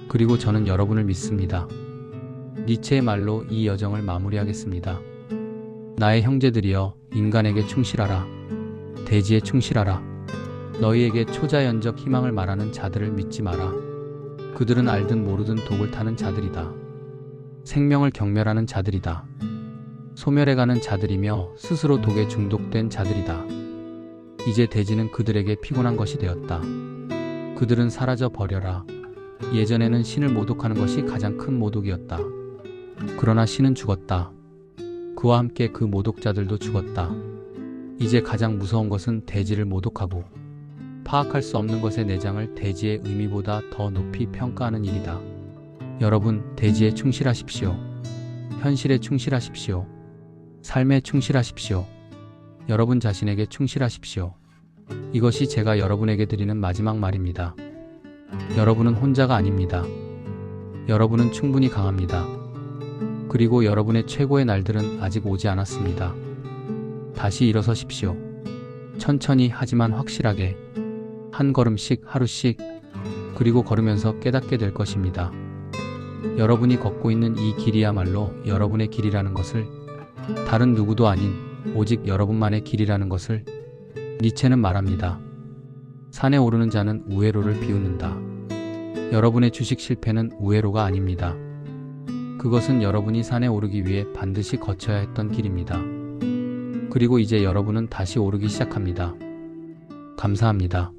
그리고 저는 여러분을 믿습니다. 니체의 말로 이 여정을 마무리하겠습니다. 나의 형제들이여, 인간에게 충실하라. 대지에 충실하라. 너희에게 초자연적 희망을 말하는 자들을 믿지 마라. 그들은 알든 모르든 독을 타는 자들이다. 생명을 경멸하는 자들이다. 소멸해가는 자들이며 스스로 독에 중독된 자들이다. 이제 대지는 그들에게 피곤한 것이 되었다. 그들은 사라져 버려라. 예전에는 신을 모독하는 것이 가장 큰 모독이었다. 그러나 신은 죽었다. 그와 함께 그 모독자들도 죽었다. 이제 가장 무서운 것은 대지를 모독하고 파악할 수 없는 것의 내장을 대지의 의미보다 더 높이 평가하는 일이다. 여러분, 대지에 충실하십시오. 현실에 충실하십시오. 삶에 충실하십시오. 여러분 자신에게 충실하십시오. 이것이 제가 여러분에게 드리는 마지막 말입니다. 여러분은 혼자가 아닙니다. 여러분은 충분히 강합니다. 그리고 여러분의 최고의 날들은 아직 오지 않았습니다. 다시 일어서십시오. 천천히 하지만 확실하게 한 걸음씩 하루씩 그리고 걸으면서 깨닫게 될 것입니다. 여러분이 걷고 있는 이 길이야말로 여러분의 길이라는 것을, 다른 누구도 아닌 오직 여러분만의 길이라는 것을 니체는 말합니다. 산에 오르는 자는 우회로를 비웃는다. 여러분의 주식 실패는 우회로가 아닙니다. 그것은 여러분이 산에 오르기 위해 반드시 거쳐야 했던 길입니다. 그리고 이제 여러분은 다시 오르기 시작합니다. 감사합니다.